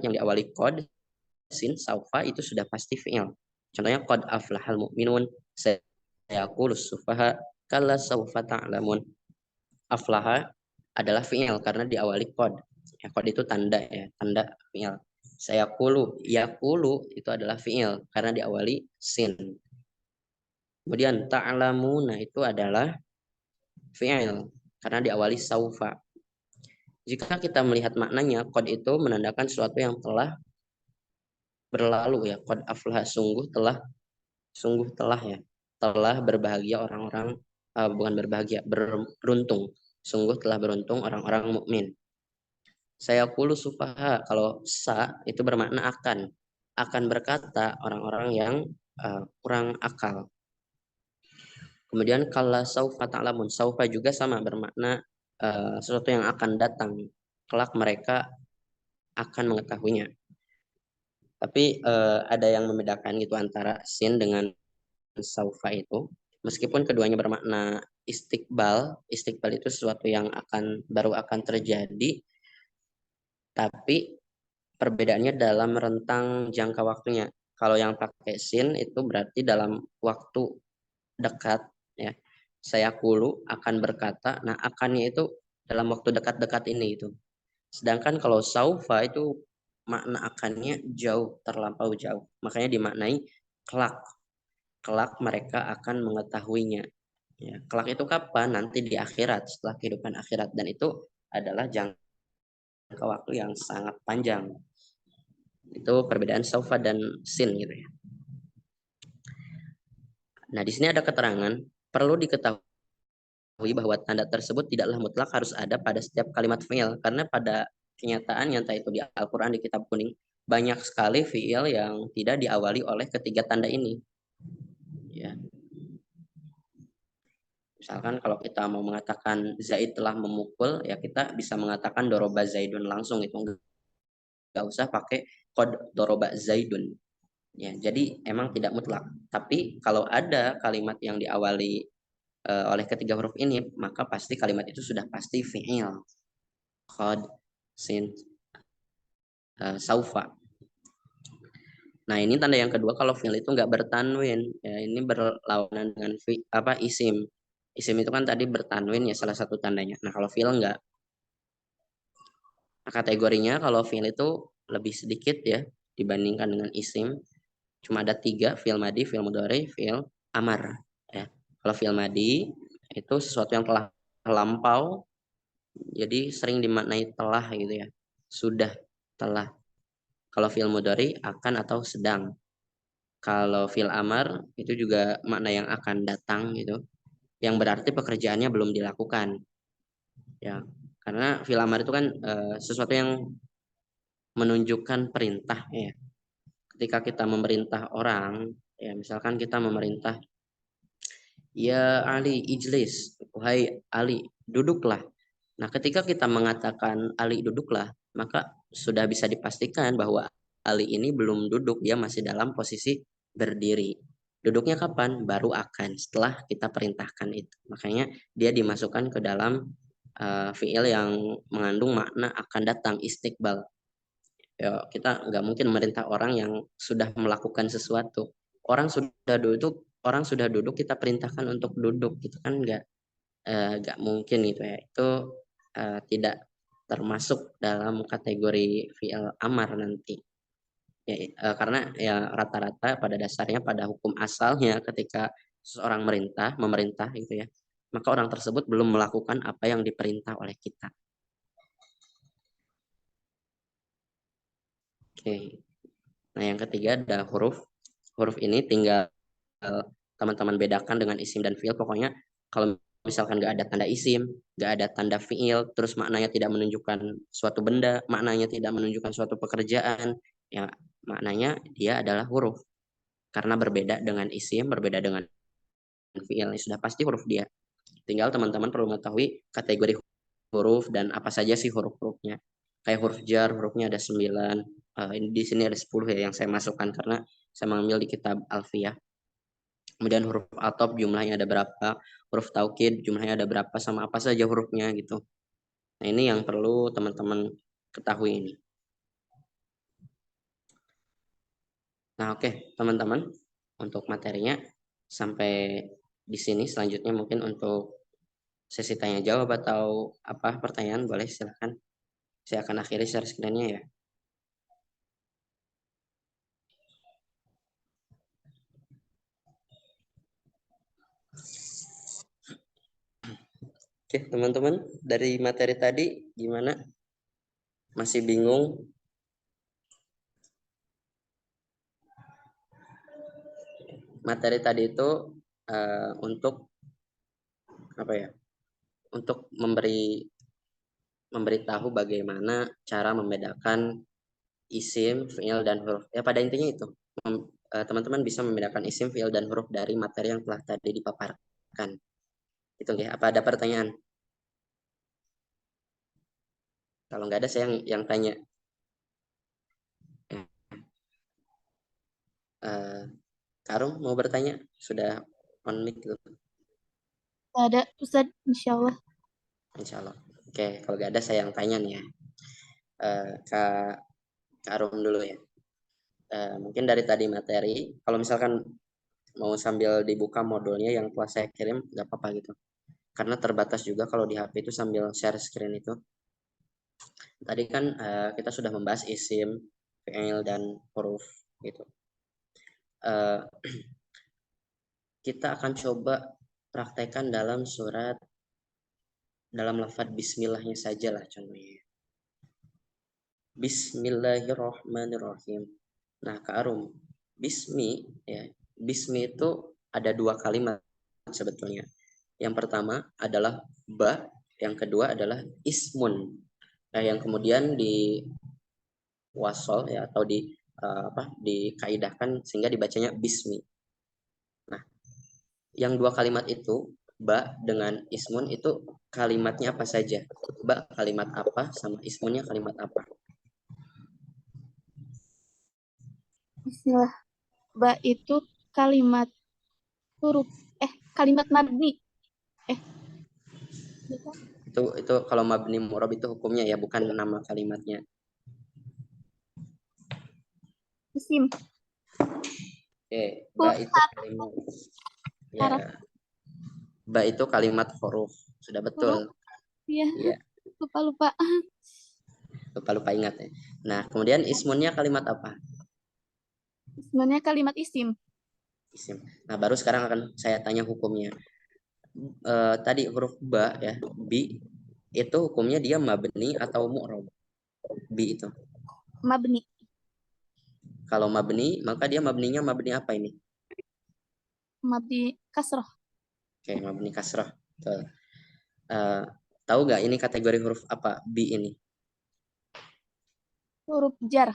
yang diawali qad, sin, saufa itu sudah pasti fi'il. Contohnya qad aflahal mu'minun, sayaqulus sufaha kalla saufa ta'lamun. Aflaha adalah fi'il karena diawali qad. Ya, qad itu tanda ya, tanda fi'il. Sayaqulu, yaqulu itu adalah fi'il karena diawali sin. Kemudian ta'lamuna itu adalah fi'il karena diawali saufa. Jika kita melihat maknanya, qad itu menandakan sesuatu yang telah berlalu ya. Qad aflaha, sungguh telah ya. Telah berbahagia orang-orang, bukan berbahagia, beruntung. Sungguh telah beruntung orang-orang mukmin. Sayaqulu sufaha, kalau sa itu bermakna akan berkata orang-orang yang kurang akal. Kemudian kalla saufa ta'lamun, saufa juga sama bermakna sesuatu yang akan datang. Kelak mereka akan mengetahuinya. Tapi ada yang membedakan gitu antara sin dengan saufa itu. Meskipun keduanya bermakna istiqbal itu sesuatu yang baru akan terjadi, tapi perbedaannya dalam rentang jangka waktunya. Kalau yang pakai sin itu berarti dalam waktu dekat ya. Saya kulu akan berkata, nah akannya itu dalam waktu dekat-dekat ini itu. Sedangkan kalau saufa itu makna akannya jauh, terlampau jauh. Makanya dimaknai kelak. Kelak mereka akan mengetahuinya. Ya, kelak itu kapan? Nanti di akhirat, setelah kehidupan akhirat. Dan itu adalah jangka waktu yang sangat panjang. Itu perbedaan saufa dan sin gitu ya. Nah, di sini ada keterangan, perlu diketahui bahwa tanda tersebut tidaklah mutlak harus ada pada setiap kalimat fi'il, karena pada kenyataannya entah itu di Al-Qur'an, di kitab kuning, banyak sekali fi'il yang tidak diawali oleh ketiga tanda ini. Ya. Misalkan kalau kita mau mengatakan Zaid telah memukul, ya kita bisa mengatakan doroba Zaidun langsung, itu nggak usah pakai qad doroba Zaidun. Ya, jadi emang tidak mutlak. Tapi kalau ada kalimat yang diawali oleh ketiga huruf ini, maka pasti kalimat itu sudah pasti fi'il. Qad, sin, saufa. Nah, ini tanda yang kedua kalau fi'il itu nggak bertanwin. Ya, ini berlawanan dengan isim. Isim itu kan tadi bertanwin ya, salah satu tandanya. Nah, kalau fi'il nggak. Nah, kategorinya kalau fi'il itu lebih sedikit ya dibandingkan dengan isim. Cuma ada 3, fi'il madi, fi'il mudhari, fi'il amar. Ya. Kalau fi'il madi itu sesuatu yang telah terlampau, jadi sering dimaknai telah gitu ya. Sudah, telah. Kalau fi'il mudhari akan atau sedang. Kalau fi'il amar itu juga makna yang akan datang gitu. Yang berarti pekerjaannya belum dilakukan. Ya. Karena fi'il amar itu kan sesuatu yang menunjukkan perintah ya. Ketika kita memerintah orang, ya misalkan kita memerintah, ya Ali ijlis, wahai Ali duduklah. Nah, ketika kita mengatakan Ali duduklah, maka sudah bisa dipastikan bahwa Ali ini belum duduk, dia masih dalam posisi berdiri. Duduknya kapan? Baru akan setelah kita perintahkan itu. Makanya dia dimasukkan ke dalam fi'il yang mengandung makna akan datang, istiqbal. Ya, kita nggak mungkin memerintah orang yang sudah melakukan sesuatu. Orang sudah duduk kita perintahkan untuk duduk, gitu kan nggak mungkin gitu ya. Itu tidak termasuk dalam kategori fi'il amar nanti. Ya, karena ya rata-rata pada dasarnya pada hukum asalnya ketika seseorang memerintah gitu ya, maka orang tersebut belum melakukan apa yang diperintah oleh kita. Oke. Nah, yang ketiga ada huruf. Huruf ini tinggal teman-teman bedakan dengan isim dan fi'il. Pokoknya kalau misalkan nggak ada tanda isim, nggak ada tanda fi'il, terus maknanya tidak menunjukkan suatu benda, maknanya tidak menunjukkan suatu pekerjaan, ya maknanya dia adalah huruf. Karena berbeda dengan isim, berbeda dengan fi'il, sudah pasti huruf dia. Tinggal teman-teman perlu mengetahui kategori huruf dan apa saja sih huruf-hurufnya. Kayak huruf jar, hurufnya ada 9. Ini di sini ada 10 ya yang saya masukkan karena saya mengambil di kitab Alfiyah. Kemudian huruf atop jumlahnya ada berapa, huruf taukid jumlahnya ada berapa, sama apa saja hurufnya gitu. Nah, ini yang perlu teman-teman ketahui ini. Nah, oke, teman-teman, untuk materinya sampai di sini. Selanjutnya mungkin untuk sesi tanya jawab atau apa pertanyaan boleh silahkan. Saya akan akhiri share screen-nya ya. Oke, teman-teman, dari materi tadi gimana? Masih bingung? Materi tadi itu untuk apa ya? Untuk memberitahu bagaimana cara membedakan isim, fiil, dan huruf. Ya, pada intinya itu. Teman-teman bisa membedakan isim, fiil, dan huruf dari materi yang telah tadi dipaparkan. Itu ya. Apa ada pertanyaan? Kalau nggak ada, saya yang tanya. Karung mau bertanya? Sudah on mic gitu. Ada Ustaz, insya Allah. Insya Allah. Oke, kalau nggak ada saya yang tanya nih ya. Kak Arum dulu ya. Mungkin dari tadi materi, kalau misalkan mau sambil dibuka modulnya yang telah saya kirim, nggak apa-apa gitu. Karena terbatas juga kalau di HP itu sambil share screen itu. Tadi kan kita sudah membahas isim, fiil, dan huruf gitu. Kita akan coba praktekkan dalam lafaz bismillahnya saja lah contohnya. Bismillahirrahmanirrahim. Nah, Kak Arum, bismi itu ada dua kalimat sebetulnya. Yang pertama adalah ba, yang kedua adalah ismun. Nah, yang kemudian di wasol ya atau dikaidahkan sehingga dibacanya bismi. Nah, yang dua kalimat itu ba dengan ismun itu kalimatnya apa saja? Ba kalimat apa sama ismunnya kalimat apa? Bismillah. Ba itu kalimat huruf, kalimat mabni. Itu kalau mabni mu'rab itu hukumnya ya, bukan nama kalimatnya. Isim. Oke, ba itu kalimat ya, ba itu kalimat huruf. Sudah betul. Iya. Iya, Lupa. lupa ingat ya. Nah, kemudian ismunnya kalimat apa? Sebenarnya kalimat isim. Isim. Nah, baru sekarang akan saya tanya hukumnya. Tadi huruf ba ya, bi itu hukumnya dia mabni atau mu'rab? Bi itu. Mabni. Kalau mabni, maka dia mabninya mabni apa ini? Mabni kasroh. Oke, mabni kasrah. Betul. Tahu nggak ini kategori huruf apa? Bi ini. Huruf jar.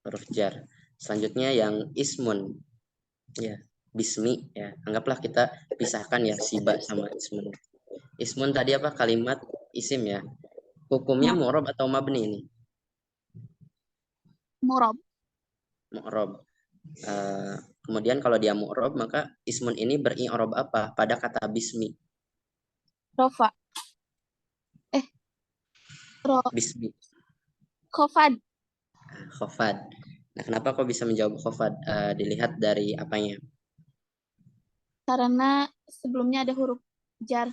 Huruf jar. Selanjutnya yang ismun. Ya, bismi ya. Anggaplah kita pisahkan ya siba sama ismun. Ismun tadi apa? Kalimat isim ya. Hukumnya Nah, mu'rab atau mabni ini? murab. Mu'rab. Kemudian kalau dia mu'rab maka ismun ini beri'rab apa pada kata bismi? Rofa. Ro. Bismi. Khofad. Khofad. Nah, kenapa kok bisa menjawab khofad? Dilihat dari apanya? Karena sebelumnya ada huruf jar.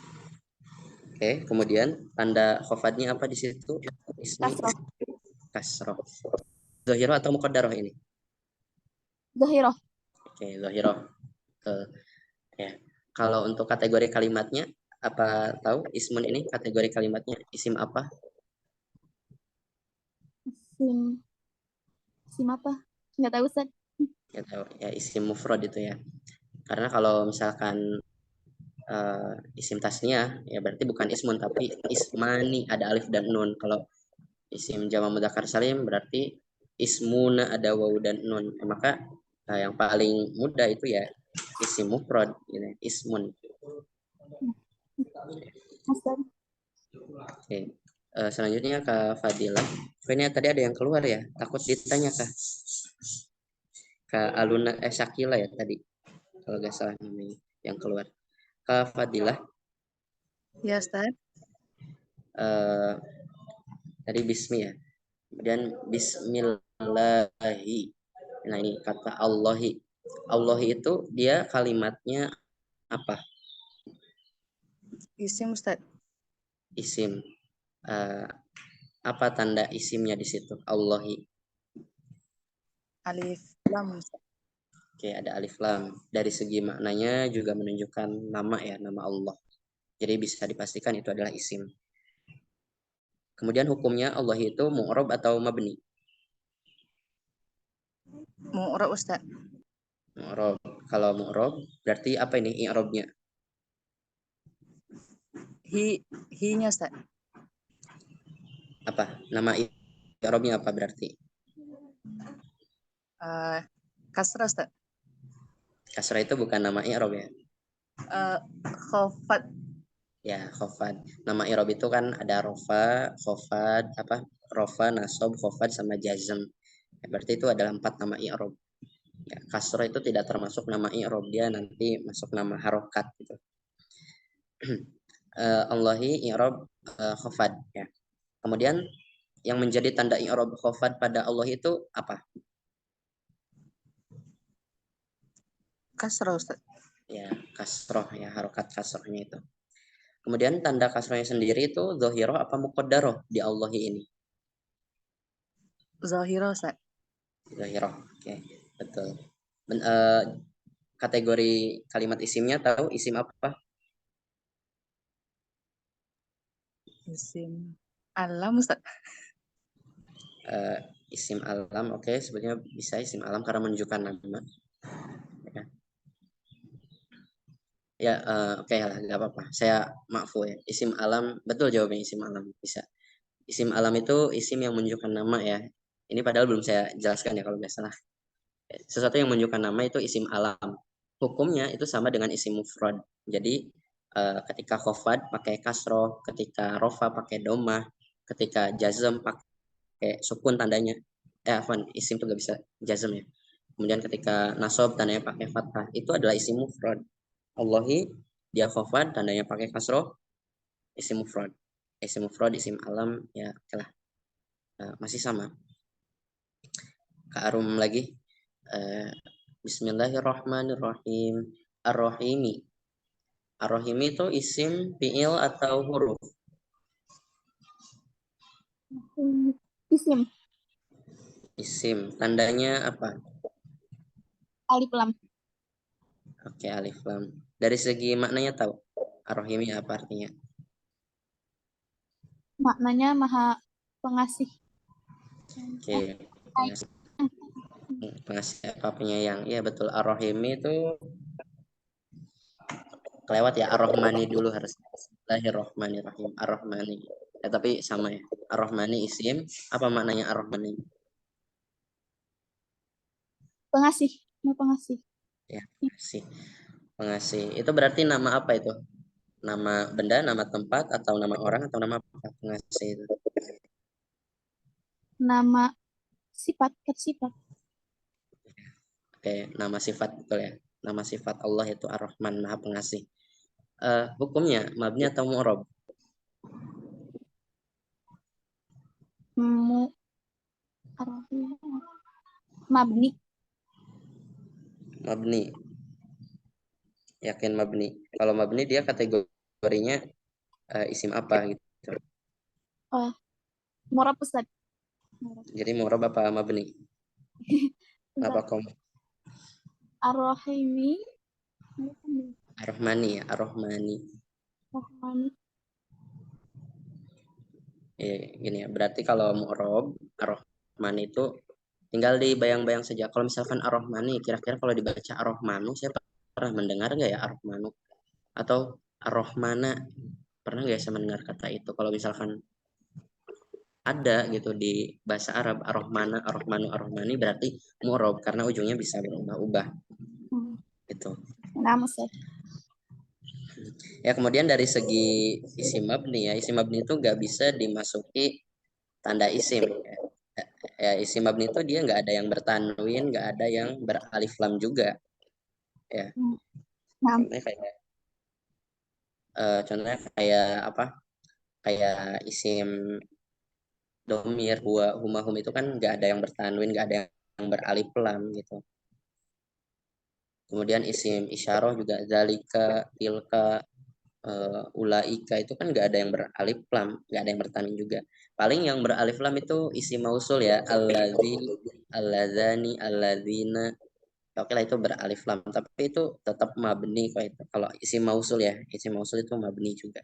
Oke, kemudian tanda khofadnya apa di situ? Ismi Kasroh. kasroh. Zohiro atau muqaddaroh ini? Zohiroh. Oke, zohiro. Ya. Kalau untuk kategori kalimatnya, apa tahu ismun ini kategori kalimatnya isim apa? Isim. Isim apa? Nggak tahu, Ustaz. Ya, tahu. Ya, isim mufrad itu ya. Karena kalau misalkan isim tasniah, ya berarti bukan ismun tapi ismani, ada alif dan nun. Kalau isim jama' mudzakkar salim berarti ismuna, ada waw dan nun. Maka yang paling mudah itu ya isim mufrad, gitu, ismun. Ustaz. Oke. Selanjutnya Kak Fadilah. Ini tadi ada yang keluar ya, takut ditanya Kak. Kak Aluna Syakila ya tadi. kalau nggak salah namanya yang keluar. Kak Fadilah, Ya, Ustaz. tadi bismi ya. Kemudian bismillahi. Nah, ini kata Allahi. Allahi itu dia kalimatnya apa? Isim, Ustaz. Isim. Apa tanda isimnya di situ? Allahi. Alif lam, Ustaz. Oke, ada alif lam. Dari segi maknanya juga menunjukkan nama ya, nama Allah. Jadi bisa dipastikan itu adalah isim. Kemudian hukumnya Allah itu mu'rab atau mabni? Mu'rab, Ustaz. Mu'rab. Kalau mu'rab berarti apa ini i'rabnya? Hi-nya, Ustaz. Apa? Nama i'rabnya apa berarti? Kasrah, Ustaz. Kasrah itu bukan nama i'rab ya? Khofat. Ya, khofad. Nama i'rab itu kan ada rofa, khofad, apa? Rofa, nasob, khofad, sama jazm. Ya, berarti itu adalah 4 nama i'rab. Ya, kasrah itu tidak termasuk nama i'rab, dia nanti masuk nama harokat gitu. Allahi i'rab khofad ya. Kemudian yang menjadi tanda i'rab khofad pada Allah itu apa? Kasrah, Ustaz. Ya, kasroh ya, harokat kasrohnya itu. Kemudian tanda kasrohnya sendiri itu zohiroh apa muqaddaroh di Allahi ini? Zahira, Ustaz. Zohiroh, oke, betul. Kategori kalimat isimnya tahu isim apa? Isim alam, Ustaz. Isim alam, oke, sebenarnya bisa isim alam karena menunjukkan nama. Ya, ya oke lah, nggak apa-apa. Saya maafu ya. Isim alam, betul jawabnya isim alam bisa. Isim alam itu isim yang menunjukkan nama ya. Ini padahal belum saya jelaskan ya kalau nggak salah. Sesuatu yang menunjukkan nama itu isim alam. Hukumnya itu sama dengan isim mufrad. Jadi ketika khofad pakai kasroh, ketika rofa pakai domah, ketika jazm pakai sukun tandanya. Afwan, isim itu nggak bisa jazm ya. Kemudian ketika nasob tandanya pakai fathah, itu adalah isim mufrad. Allahi dia khofad tandanya pakai kasroh, isim mufrad. Isim mufrad, isim alam ya telah masih sama. Kak Arum lagi. Bismillahirrahmanirrahim. Ar-Rahimi. Ar-Rahimi itu isim, fi'il atau huruf? Isim. Isim. Tandanya apa? Alif lam. Oke, alif lam. Dari segi maknanya tahu? Ar-Rahimi apa artinya? Maknanya maha pengasih. Oke, pengasih, pengasih apa penyayang. Iya betul. Ar-Rahimi itu kelewat ya. Ar-Rahmani dulu harus. Bismillahirrahmanirrahim. Ar-Rahmani. Ya, tapi sama ya. Ar-Rahmani isim. Apa maknanya Ar-Rahmani? Pengasih. Maha pengasih. Ya, pengasih. Pengasih. Itu berarti nama apa itu? Nama benda, nama tempat, atau nama orang, atau nama apa pengasih itu? Nama sifat. Sifat. Oke, nama sifat betul ya. Nama sifat Allah itu Ar-Rahman, Maha Pengasih. Hukumnya mabni atau mu'rab? Mu. Mabni. Mabni. Yakin mabni. Kalau mabni dia kategorinya isim apa gitu. Oh, murah Ustaz. Jadi mu'rab apa mabni? Apa Ustaz. kom? Ar-Rahimi. Ar-Rahmani ya, Ar-Rahmani. Rahmani. Gini ya, berarti kalau mu'rab Ar-Rahmani itu tinggal dibayang-bayang saja. Kalau misalkan Ar-Rahmani, kira-kira kalau dibaca Ar-Rahmanu, saya pernah mendengar nggak ya Ar-Rahmanu? Atau Ar-Rahmana, pernah nggak saya mendengar kata itu? Kalau misalkan ada gitu di bahasa Arab Ar-Rahmana, Ar-Rahmanu, Ar-Rahmani berarti mu'rab karena ujungnya bisa berubah-ubah gitu. Nama Ustaz. Ya kemudian dari segi isim mabni ya, isim mabni itu nggak bisa dimasuki tanda isim. Ya, isim mabni itu dia nggak ada yang bertanwin, nggak ada yang beralif lam juga. ya. Nah, Contohnya kayak apa? Kayak isim domir, huwa, huma, hum itu kan nggak ada yang bertanwin, nggak ada yang beralif lam gitu. Kemudian isim isyarah juga zalika, tilka, ulaika itu kan nggak ada yang beralif lam, nggak ada yang bertanwin juga. Paling yang beralif lam itu isim mausul ya, alladzi, alladzani, alladzina. Oke lah itu beralif lam, tapi itu tetap mabni kok itu. Kalau isim mausul ya, isim mausul itu mabni juga.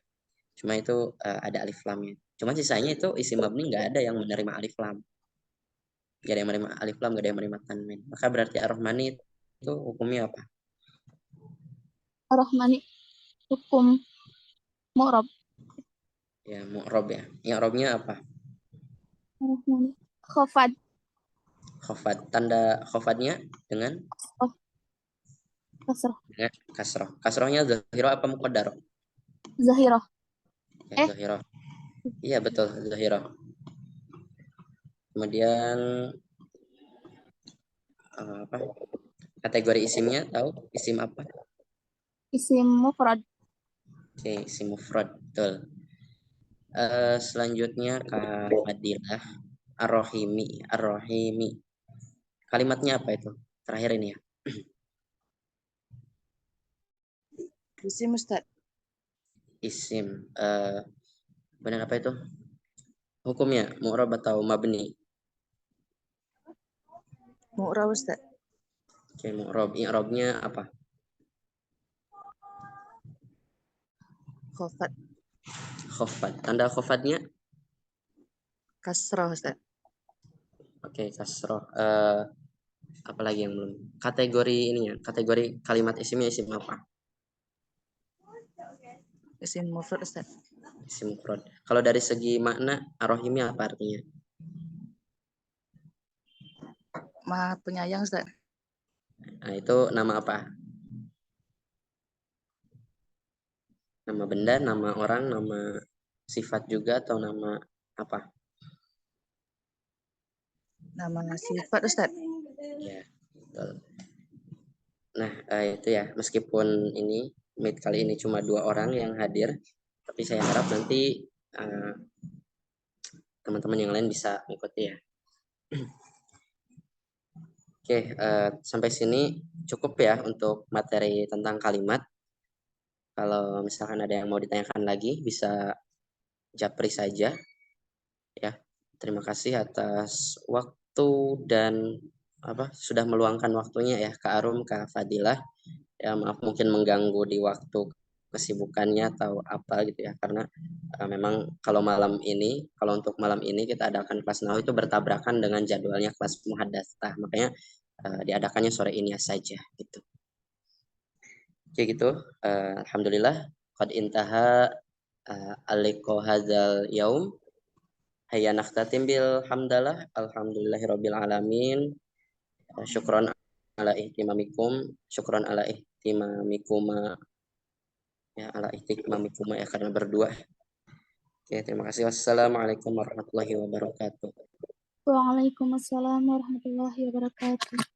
Cuma itu ada alif lamnya. Cuma sisanya itu isim mabni nggak ada yang menerima alif lam. Nggak ada yang menerima alif lam, nggak ada yang menerima tanwin. Maka berarti ar-Rahmani itu hukumnya apa? Ar-Rahmani hukum mu'rab. Ya, mu'rob ya. I'rabnya apa? Ar-Rahmani khafad. Khofad. Tanda khofadnya dengan Oh, kasrah. dengan kasroh. Kasrohnya zahiro apa muqaddar? Zahirah. Ya, zahiro. Iya betul, zahiro. Kemudian apa? Kategori isimnya tahu? Isim apa? Isim mufrad. Oke, isim mufrad. Betul. Selanjutnya Kak Fadilah Ar-Rahimi. Ar-Rahimi. Kalimatnya apa itu? Terakhir ini ya. Isim Ustaz. Isim. Benar apa itu? Hukumnya mu'rab atau mabni? Mu'rab Ustaz. Oke, mu'rab. I'rabnya apa? Khafat. Khofad. Tanda khofadnya? Kasrah Ustaz. Oke, kasroh. Apalagi yang belum? Kategori ini ya. Kategori kalimat isimnya isim apa? Isim mufrad Ustaz. Isim mufrad. Kalau dari segi makna, ar-rahimi apa artinya? Maha penyayang Ustaz. Nah, itu nama apa? Nama benda, nama orang, nama sifat juga atau nama apa? Nama sifat Ustaz. Ya, betul. Nah, itu ya. Meskipun ini meet kali ini cuma 2 orang yang hadir, tapi saya harap nanti teman-teman yang lain bisa mengikuti ya. Oke, sampai sini cukup ya untuk materi tentang kalimat. Kalau misalkan ada yang mau ditanyakan lagi, bisa japri saja. Ya, terima kasih atas waktu dan sudah meluangkan waktunya ya, Kak Arum, Kak Fadilah. Ya, maaf mungkin mengganggu di waktu kesibukannya atau apa gitu ya, karena memang kalau untuk malam ini kita adakan kelas nahwu itu bertabrakan dengan jadwalnya kelas muhadatsah, makanya diadakannya sore ini saja gitu. Oke gitu, alhamdulillah qad intaha aliko hadzal yaum. Hayya nakhtatim bil hamdalah alhamdulillahirabbil alamin. Syukron ala ihtimamikum, syukron ala ihtimamikuma ya ala ihtimamikuma ya karena berdua. Oke, terima kasih. Wassalamualaikum warahmatullahi wabarakatuh. Waalaikumsalam warahmatullahi wabarakatuh.